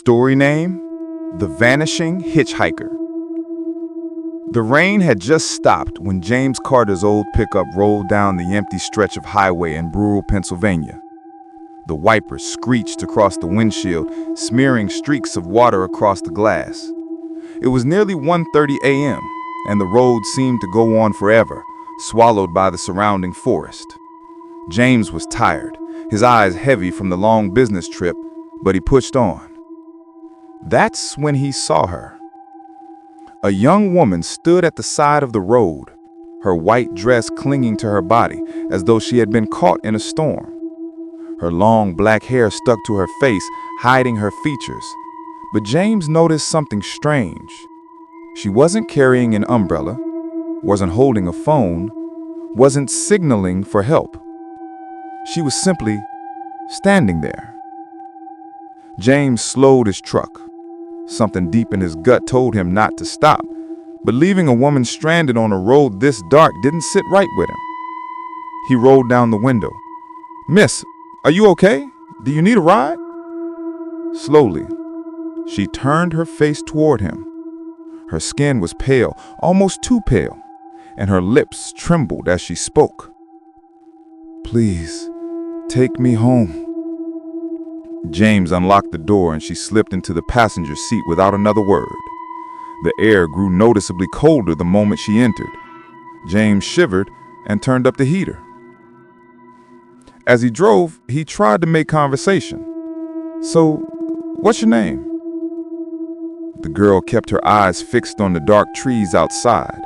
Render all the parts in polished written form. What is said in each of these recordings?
Story name: The Vanishing Hitchhiker. The rain had just stopped when James Carter's old pickup rolled down the empty stretch of highway in rural Pennsylvania. The wipers screeched across the windshield, smearing streaks of water across the glass. It was nearly 1:30 a.m., and the road seemed to go on forever, swallowed by the surrounding forest. James was tired, his eyes heavy from the long business trip, but he pushed on. That's when he saw her. A young woman stood at the side of the road, her white dress clinging to her body as though she had been caught in a storm. Her long black hair stuck to her face, hiding her features. But James noticed something strange. She wasn't carrying an umbrella, wasn't holding a phone, wasn't signaling for help. She was simply standing there. James slowed his truck. Something deep in his gut told him not to stop, but leaving a woman stranded on a road this dark didn't sit right with him. He rolled down the window. "Miss, are you okay? Do you need a ride?" Slowly, she turned her face toward him. Her skin was pale, almost too pale, and her lips trembled as she spoke. "Please, take me home." James unlocked the door and she slipped into the passenger seat without another word. The air grew noticeably colder the moment she entered. James shivered and turned up the heater. As he drove, he tried to make conversation. "So, what's your name?" The girl kept her eyes fixed on the dark trees outside.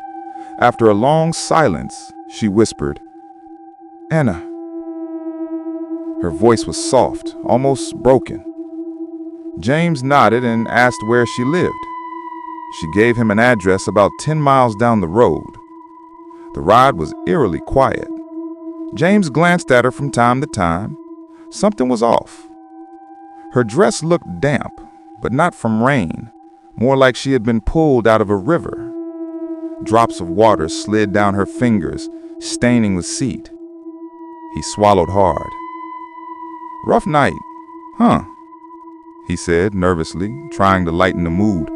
After a long silence, she whispered, "Anna." Her voice was soft, almost broken. James nodded and asked where she lived. She gave him an address about 10 miles down the road. The ride was eerily quiet. James glanced at her from time to time. Something was off. Her dress looked damp, but not from rain, more like she had been pulled out of a river. Drops of water slid down her fingers, staining the seat. He swallowed hard. "Rough night, huh?" he said nervously, trying to lighten the mood.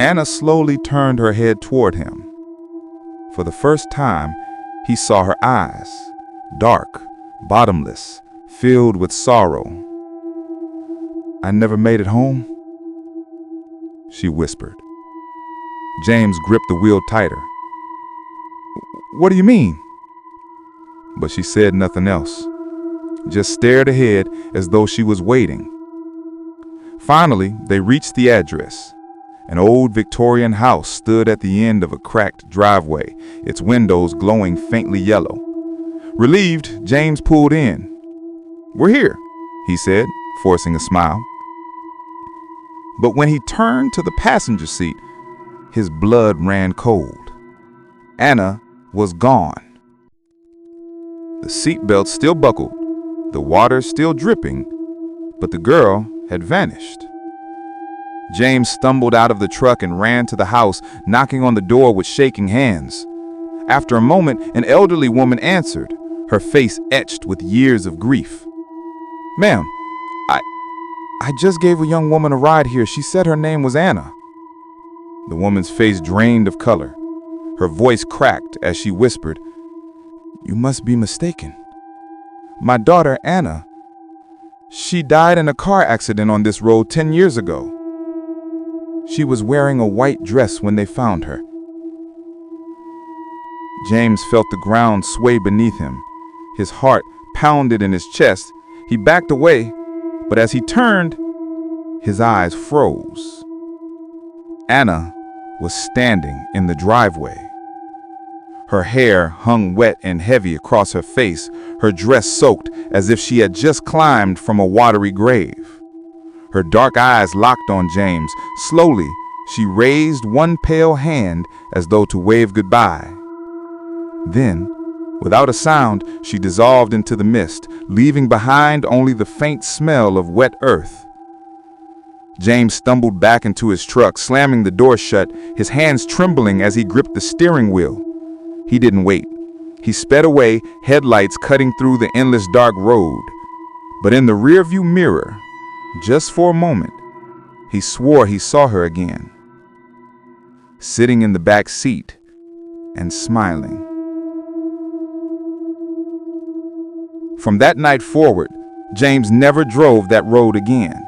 Anna slowly turned her head toward him. For the first time, he saw her eyes, dark, bottomless, filled with sorrow. "I never made it home," she whispered. James gripped the wheel tighter. "What do you mean?" But she said nothing else, just stared ahead as though she was waiting. Finally, they reached the address. An old Victorian house stood at the end of a cracked driveway, its windows glowing faintly yellow. Relieved, James pulled in. "We're here," he said, forcing a smile. But when he turned to the passenger seat, his blood ran cold. Anna was gone. The seatbelt still buckled, the water still dripping, but the girl had vanished. James stumbled out of the truck and ran to the house, knocking on the door with shaking hands. After a moment, an elderly woman answered, her face etched with years of grief. "Ma'am, I just gave a young woman a ride here. She said her name was Anna." The woman's face drained of color. Her voice cracked as she whispered, "You must be mistaken. My daughter, Anna, she died in a car accident on this road 10 years ago. She was wearing a white dress when they found her." James felt the ground sway beneath him. His heart pounded in his chest. He backed away, but as he turned, his eyes froze. Anna was standing in the driveway. Her hair hung wet and heavy across her face, her dress soaked as if she had just climbed from a watery grave. Her dark eyes locked on James. Slowly, she raised one pale hand as though to wave goodbye. Then, without a sound, she dissolved into the mist, leaving behind only the faint smell of wet earth. James stumbled back into his truck, slamming the door shut, his hands trembling as he gripped the steering wheel. He didn't wait. He sped away, headlights cutting through the endless dark road. But in the rearview mirror, Just for a moment, he swore he saw her again, sitting in the back seat and smiling. From that night forward, James never drove that road again.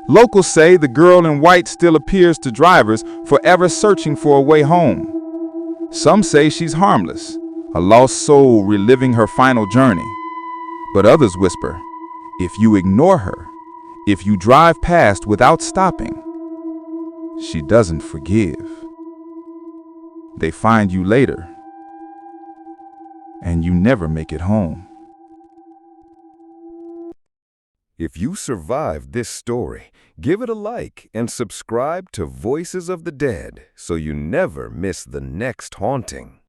Locals say the girl in white still appears to drivers, forever searching for a way home. Some say she's harmless, a lost soul reliving her final journey. But others whisper, if you ignore her, if you drive past without stopping, she doesn't forgive. They find you later, and you never make it home. If you survived this story, give it a like and subscribe to Voices of the Dead so you never miss the next haunting.